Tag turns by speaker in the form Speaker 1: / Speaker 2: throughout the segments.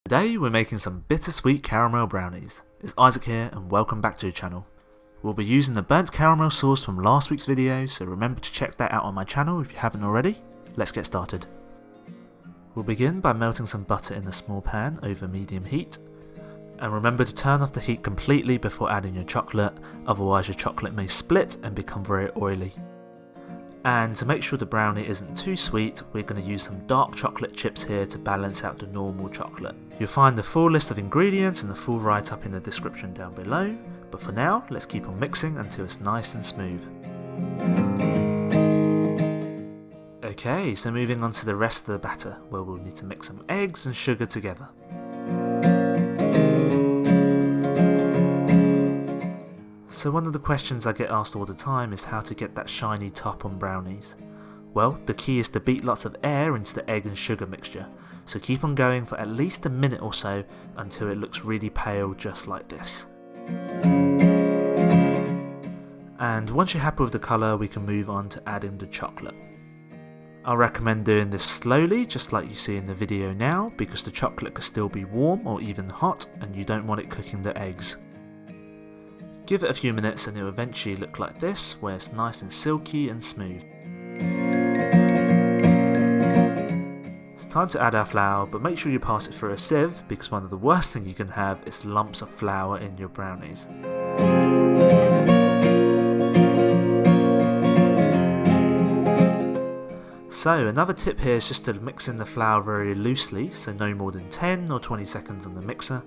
Speaker 1: Today we're making some bittersweet caramel brownies. It's Isaac here and welcome back to the channel. We'll be using the burnt caramel sauce from last week's video, so remember to check that out on my channel if you haven't already. Let's get started. We'll begin by melting some butter in a small pan over medium heat. And remember to turn off the heat completely before adding your chocolate, otherwise your chocolate may split and become very oily. And to make sure the brownie isn't too sweet, we're going to use some dark chocolate chips here to balance out the normal chocolate. You'll find the full list of ingredients and the full write-up in the description down below, but for now, let's keep on mixing until it's nice and smooth. Okay, so moving on to the rest of the batter, where we'll need to mix some eggs and sugar together. So one of the questions I get asked all the time is how to get that shiny top on brownies. Well, the key is to beat lots of air into the egg and sugar mixture, so keep on going for at least a minute or so until it looks really pale just like this. And once you're happy with the colour, we can move on to adding the chocolate. I recommend doing this slowly, just like you see in the video now, because the chocolate can still be warm or even hot and you don't want it cooking the eggs. Give it a few minutes and it will eventually look like this, where it's nice and silky and smooth. It's time to add our flour, but make sure you pass it through a sieve, because one of the worst things you can have is lumps of flour in your brownies. So another tip here is just to mix in the flour very loosely, so no more than 10 or 20 seconds on the mixer.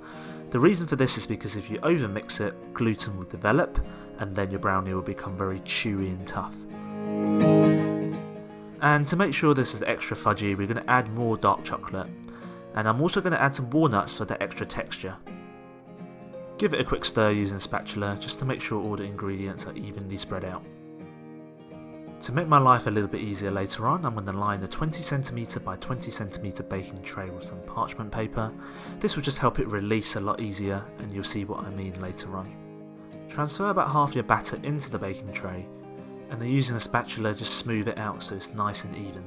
Speaker 1: The reason for this is because if you overmix it, gluten will develop and then your brownie will become very chewy and tough. And to make sure this is extra fudgy, we're going to add more dark chocolate. And I'm also going to add some walnuts for the extra texture. Give it a quick stir using a spatula just to make sure all the ingredients are evenly spread out. To make my life a little bit easier later on, I'm going to line a 20cm by 20cm baking tray with some parchment paper. This will just help it release a lot easier, and you'll see what I mean later on. Transfer about half your batter into the baking tray, and then using a spatula just smooth it out so it's nice and even.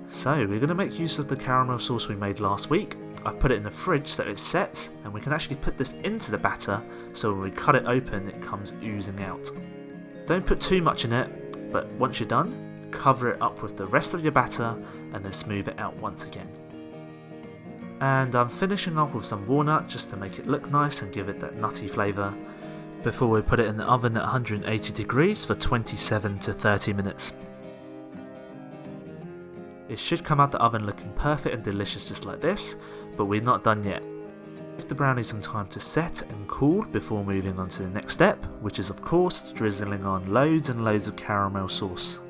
Speaker 1: So we're going to make use of the caramel sauce we made last week. I've put it in the fridge so it sets, and we can actually put this into the batter so when we cut it open it comes oozing out. Don't put too much in it, but once you're done, cover it up with the rest of your batter and then smooth it out once again. And I'm finishing off with some walnut just to make it look nice and give it that nutty flavour before we put it in the oven at 180 degrees for 27 to 30 minutes. It should come out the oven looking perfect and delicious just like this, but we're not done yet. Give the brownies some time to set and cool before moving on to the next step, which is of course drizzling on loads and loads of caramel sauce.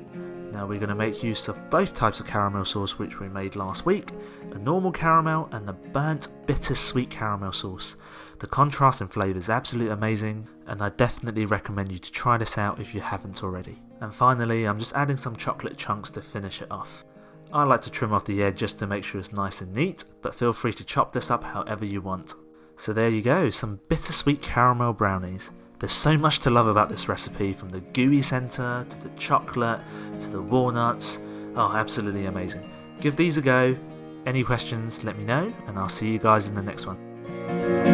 Speaker 1: Now we're going to make use of both types of caramel sauce which we made last week, the normal caramel and the burnt bittersweet caramel sauce. The contrast in flavour is absolutely amazing, and I definitely recommend you to try this out if you haven't already. And finally, I'm just adding some chocolate chunks to finish it off. I like to trim off the edge just to make sure it's nice and neat, but feel free to chop this up however you want. So there you go, some bittersweet caramel brownies. There's so much to love about this recipe, from the gooey centre, to the chocolate, to the walnuts. Oh, absolutely amazing. Give these a go. Any questions, let me know, and I'll see you guys in the next one.